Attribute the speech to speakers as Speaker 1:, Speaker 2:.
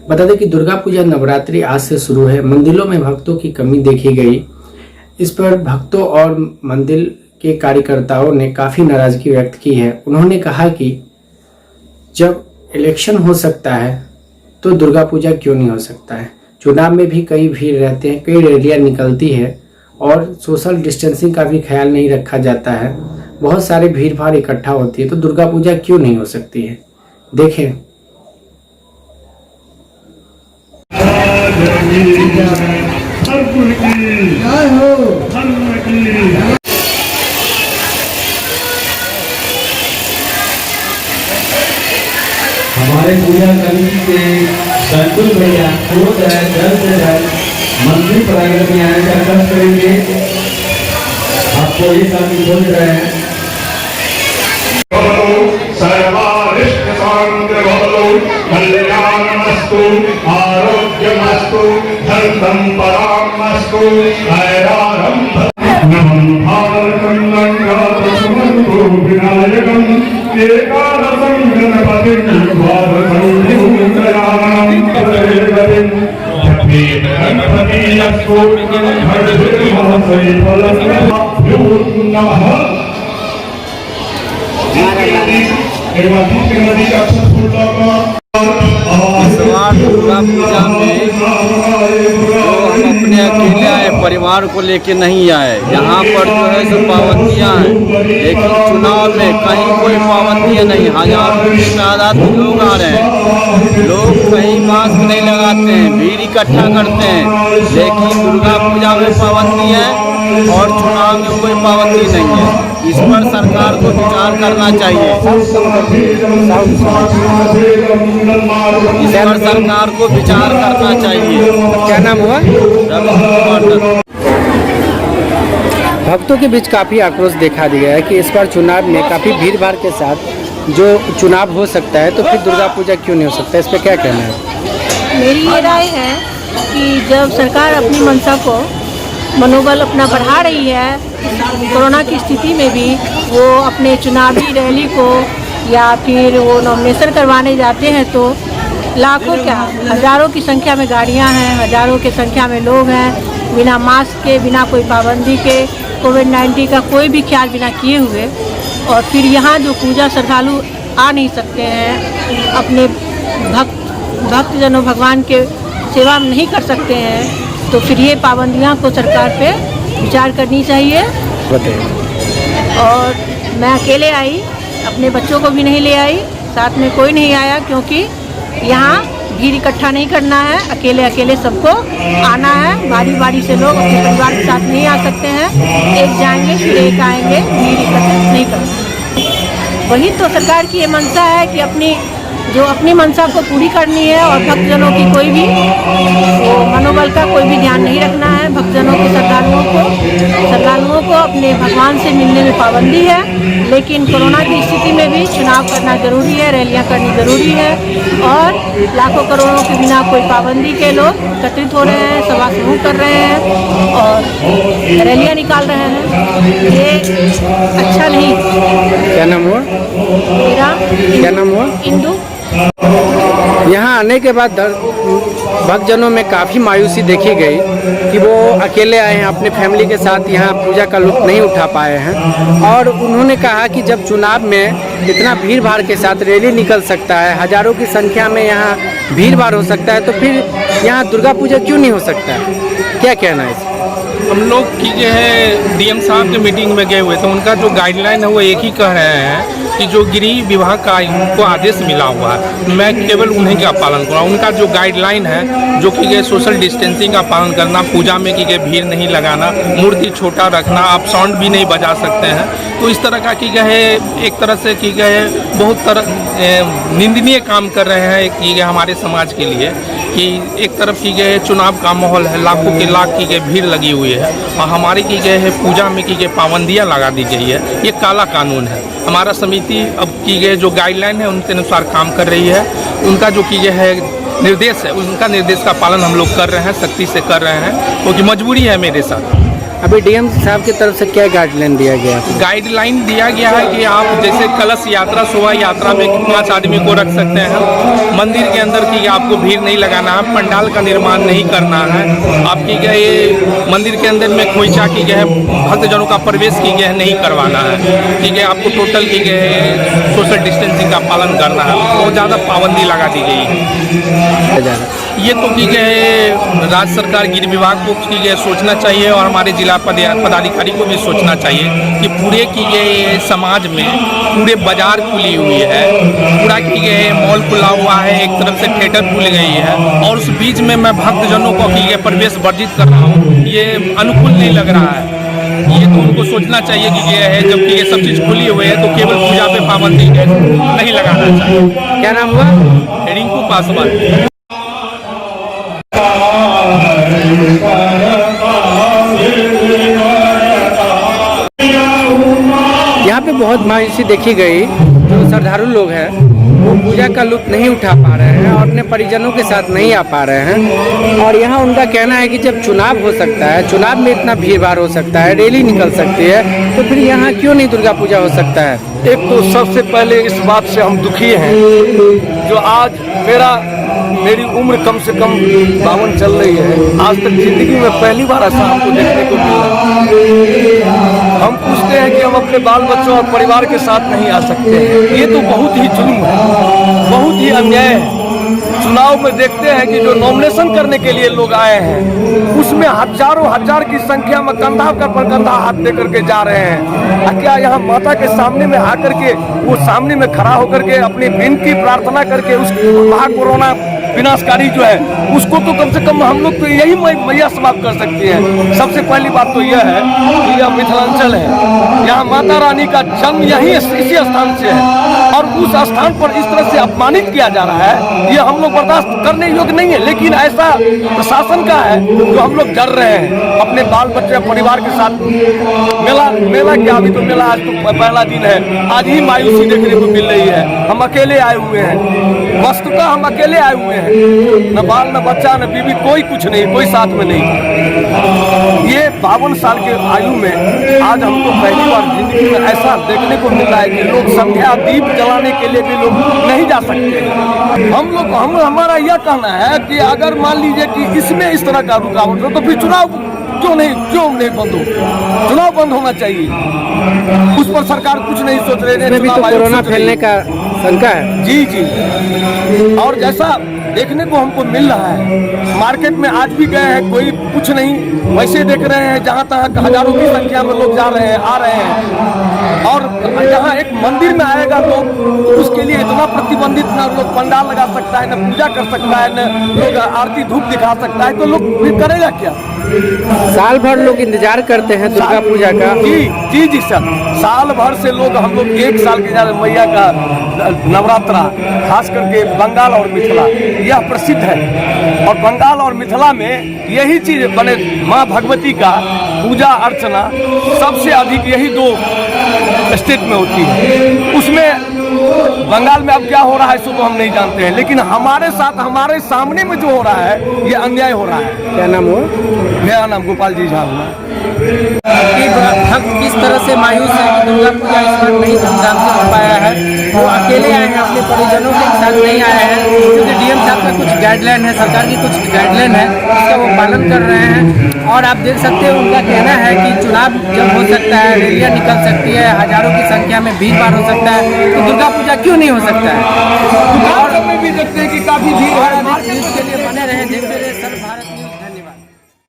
Speaker 1: बता दें कि दुर्गा पूजा नवरात्रि आज से शुरू है। मंदिरों में भक्तों की कमी देखी गई। इस पर भक्तों और मंदिर के कार्यकर्ताओं ने काफ़ी नाराजगी व्यक्त की है। उन्होंने कहा कि जब इलेक्शन हो सकता है तो दुर्गा पूजा क्यों नहीं हो सकता है। चुनाव में भी कई भीड़ रहते हैं, कई रैलियां निकलती है और सोशल डिस्टेंसिंग का भी ख्याल नहीं रखा जाता है। बहुत सारे भीड़ भाड़ इकट्ठा होती है, तो दुर्गा पूजा क्यों नहीं हो सकती है। देखें।
Speaker 2: हमारे पूजा कमेटी के संकुल भैया जल्द से जल्द मंदिर प्रांगण में आने का कष्ट करेंगे। आपको ये काम बोल रहे हैं। सर्वारिष्ट शांति भवतु, कल्याणमस्तु, आरोग्यमस्तु, धन संपदामस्तु, ऐरारंभ नमः भारतं गंगाधरसुमन्तु विनायकम् एकादशं गणपतिं द्वादशं विघ्नरामं प्रवेदयन् गणपति लक्ष्मो नमः।
Speaker 3: इस बार दुर्गा पूजा में जो हम अपने अकेले आए, परिवार को लेके नहीं आए। यहाँ पर जो है सो पाबंदियाँ हैं, लेकिन चुनाव में कहीं कोई पाबंदियाँ नहीं। हजारों की तादाद में लोग आ रहे हैं। लोग कहीं मास्क नहीं लगाते हैं, भीड़ इकट्ठा करते हैं, लेकिन दुर्गा पूजा में पाबंदी है और चुनाव में कोई पाबंदी नहीं है। इस पर सरकार को विचार करना चाहिए। इस पर सरकार को विचार करना चाहिए।
Speaker 1: क्या नाम हुआ?
Speaker 3: रवि।
Speaker 1: भक्तों के बीच काफ़ी आक्रोश देखा दिया है कि इस बार चुनाव में काफ़ी भीड़ भाड़ के साथ जो चुनाव हो सकता है, तो फिर दुर्गा पूजा क्यों नहीं हो सकता। इस पर क्या कहना है?
Speaker 4: मेरी ये राय है कि जब सरकार अपनी मंशा को मनोबल अपना बढ़ा रही है, कोरोना की स्थिति में भी वो अपने चुनावी रैली को या फिर वो नॉमिनेशन करवाने जाते हैं, तो लाखों क्या हज़ारों की संख्या में गाड़ियां हैं, हज़ारों की संख्या में लोग हैं, बिना मास्क के, बिना कोई पाबंदी के, कोविड-19 का कोई भी ख्याल बिना किए हुए, और फिर यहाँ जो पूजा श्रद्धालु आ नहीं सकते हैं, अपने भक्तजनों भगवान के सेवा नहीं कर सकते हैं, तो फिर ये पाबंदियाँ को सरकार पे विचार करनी चाहिए। और मैं अकेले आई, अपने बच्चों को भी नहीं ले आई, साथ में कोई नहीं आया, क्योंकि यहाँ भीड़ इकट्ठा नहीं करना है। अकेले अकेले सबको आना है। बारी बारी से लोग अपने परिवार के साथ नहीं आ सकते हैं। एक जाएंगे फिर एक आएंगे, भीड़ इकट्ठा नहीं करना। वही तो सरकार की ये मंशा है कि अपनी मंशा को पूरी करनी है, और भक्तजनों की कोई भी वो मनोबल का कोई भी ध्यान नहीं रखना है। भक्तजनों के श्रद्धालुओं को अपने भगवान से मिलने में पाबंदी है, लेकिन कोरोना की स्थिति में भी चुनाव करना जरूरी है, रैलियां करनी जरूरी है, और लाखों करोड़ों के बिना कोई पाबंदी के लोग एकत्रित हो रहे हैं, सभा समूह कर रहे हैं और रैलियां निकाल रहे हैं। ये अच्छा नहीं।
Speaker 1: क्या नाम हुआ?
Speaker 4: मेरा
Speaker 1: क्या नाम हुआ?
Speaker 4: इंदू।
Speaker 1: यहाँ आने के बाद भक्तजनों में काफ़ी मायूसी देखी गई कि वो अकेले आए हैं, अपने फैमिली के साथ यहाँ पूजा का लुत्फ नहीं उठा पाए हैं। और उन्होंने कहा कि जब चुनाव में इतना भीड़ भाड़ के साथ रैली निकल सकता है, हजारों की संख्या में यहाँ भीड़ भाड़ हो सकता है, तो फिर यहाँ दुर्गा पूजा क्यों नहीं हो सकता है। क्या कहना है इसमें?
Speaker 5: हम लोग की जो है डीएम साहब के मीटिंग में गए हुए थे, उनका जो गाइडलाइन है वो एक ही कह रहे हैं कि जो गृह विभाग का उनको आदेश मिला हुआ है, मैं केवल उन्हीं का पालन करूँ। उनका जो गाइडलाइन है, जो कि सोशल डिस्टेंसिंग का पालन करना, पूजा में की भीड़ नहीं लगाना, मूर्ति छोटा रखना, आप साउंड भी नहीं बजा सकते हैं, तो इस तरह का की गए एक तरह से की गए बहुत तरह निंदनीय काम कर रहे हैं कि हमारे समाज के लिए। कि एक तरफ की गए चुनाव का माहौल है, लाखों के लाख की गए भीड़ लगी हुई है, और हमारी की गए है पूजा में की गए पाबंदियाँ लगा दी गई है। ये काला कानून है। हमारा समिति अब की गए जो गाइडलाइन है उनके अनुसार काम कर रही है। उनका जो की गए है निर्देश है, उनका निर्देश का पालन हम लोग कर रहे हैं, सख्ती से कर रहे हैं, क्योंकि मजबूरी है मेरे साथ।
Speaker 1: अभी डीएम साहब की तरफ से क्या गाइडलाइन दिया गया?
Speaker 5: गाइडलाइन दिया गया है कि आप जैसे कलश यात्रा, शोभा यात्रा में 5 आदमी को रख सकते हैं। मंदिर के अंदर की आपको भीड़ नहीं लगाना है, पंडाल का निर्माण नहीं करना है। आपकी क्या ये मंदिर के अंदर में खोइचा की गया है, भक्तजनों का प्रवेश की गया है नहीं करवाना है। ठीक है, आपको टोटल की गया है सोशल डिस्टेंसिंग का पालन करना है। बहुत ज़्यादा पाबंदी लगा दी गई है। ये तो की गए राज्य सरकार गृह विभाग को की गए सोचना चाहिए और हमारे जिला पदाधिकारी को भी सोचना चाहिए कि पूरे की गए समाज में पूरे बाजार खुली हुई है, पूरा की गए मॉल खुला हुआ है, एक तरफ से थिएटर खुल गई है और उस बीच में मैं भक्तजनों को की गए प्रवेश वर्जित कर रहा हूँ, ये अनुकूल नहीं लग रहा है। ये तो उनको सोचना चाहिए कि ये है जबकि ये सब चीज़ खुली हुई है तो केवल पूजा पे पाबंदी नहीं लगाना चाहिए।
Speaker 1: क्या नाम हुआ?
Speaker 5: रिंकू पासवान।
Speaker 1: यहाँ पे बहुत मायूसी देखी गई। जो श्रद्धालु लोग हैं वो पूजा का लुत्फ नहीं उठा पा रहे हैं और अपने परिजनों के साथ नहीं आ पा रहे हैं। और यहाँ उनका कहना है कि जब चुनाव हो सकता है, चुनाव में इतना भीड़ भाड़ हो सकता है, रैली निकल सकती है, तो फिर यहाँ क्यों नहीं दुर्गा पूजा हो सकता है?
Speaker 6: एक तो सबसे पहले इस बात से हम दुखी हैं जो आज मेरी उम्र कम से कम 52 चल रही है, आज तक जिंदगी में पहली बार ऐसा हमको देखने को मिला। हम पूछते हैं कि हम अपने बाल बच्चों और परिवार के साथ नहीं आ सकते हैं। ये तो बहुत ही जुल्म है, बहुत ही अन्याय है। चुनाव में देखते हैं कि जो नॉमिनेशन करने के लिए लोग आए हैं उसमें हजारों हजार की संख्या में कंधा पर कंधा हाथ दे करके जा रहे हैं। क्या यहाँ माता के सामने में आकर के वो सामने में खड़ा होकर के अपनी विनती प्रार्थना करके उस महाकोरोना विनाशकारी जो है उसको तो कम से कम हम लोग तो यही मैया समाप्त कर सकती है। सबसे पहली बात तो यह है कि यह मिथिलांचल है, यहाँ माता रानी का जन्म यही इसी स्थान से है और उस स्थान पर इस तरह से अपमानित किया जा रहा है, ये हम लोग बर्दाश्त करने योग्य नहीं है। लेकिन ऐसा प्रशासन का है जो हम लोग डर रहे हैं अपने बाल बच्चे परिवार के साथ। मेला क्या, अभी तो मेला आज तो पहला दिन है, आज ही मायूसी देखने को मिल रही है। हम अकेले आए हुए हैं, वस्तुतः हम अकेले आए हुए हैं, न बाल न बच्चा न बीवी, कोई कुछ नहीं, कोई साथ में नहीं। ये 52 साल के आयु में आज हमको पहली बार जिंदगी में ऐसा देखने को मिला है कि लोग संध्या दीप जलाने के लिए भी लोग नहीं जा सकते। हमारा यह कहना है कि अगर मान लीजिए कि इसमें इस तरह का रुकावट हो तो फिर चुनाव क्यों नहीं बंद हो? चुनाव बंद होना चाहिए। उस पर सरकार कुछ नहीं सोच रही है।
Speaker 1: भी तो कोरोना फैलने का शंका है।
Speaker 6: जी और जैसा देखने को हमको मिल रहा है, मार्केट में आज भी गए हैं, कोई कुछ नहीं, वैसे देख रहे हैं जहाँ तहाँ हजारों की संख्या में लोग जा रहे हैं, आ रहे हैं। और यहाँ एक मंदिर में आएगा तो उसके लिए इतना प्रतिबंधित, न लोग पंडाल लगा सकता है, न पूजा कर सकता है, न लोग आरती धूप दिखा सकता है, तो लोग फिर करेगा क्या?
Speaker 1: साल भर लोग इंतजार करते हैं दुर्गा पूजा का।
Speaker 6: जी सर, साल भर से लोग, हम लोग 1 साल के मैया का नवरात्रा, खास करके बंगाल और मिथिला यह प्रसिद्ध है। और बंगाल और मिथिला में यही चीज बने, माँ भगवती का पूजा अर्चना सबसे अधिक यही 2 स्टेट में होती है। उसमें बंगाल में अब क्या हो रहा है सो तो हम नहीं जानते हैं, लेकिन हमारे साथ हमारे सामने में जो हो रहा है ये अन्याय हो रहा है।
Speaker 1: क्या नाम हुआ?
Speaker 6: मेरा नाम गोपाल जी झा हुआ।
Speaker 1: भक्त किस तरह से मायूस है कि दुर्गा पूजा इस बार नहीं धूमधाम से हो पाया है। वो अकेले आए हैं, अपने परिजनों के साथ नहीं आए हैं, क्योंकि डीएम साहब का कुछ गाइडलाइन है, सरकार की कुछ गाइडलाइन है, उसका वो पालन कर रहे हैं। और आप देख सकते हैं उनका कहना है कि चुनाव जब हो सकता है, रैलियाँ निकल सकती है, हजारों की संख्या में भीड़ भाड़ हो सकता है, तो दुर्गा पूजा क्यों नहीं हो सकता है?
Speaker 6: और में भी देखते हैं कि काफी भीड़ है।
Speaker 1: न्यूज़ के लिए बने रहे, देखते रहे सर्व भारत न्यूज़।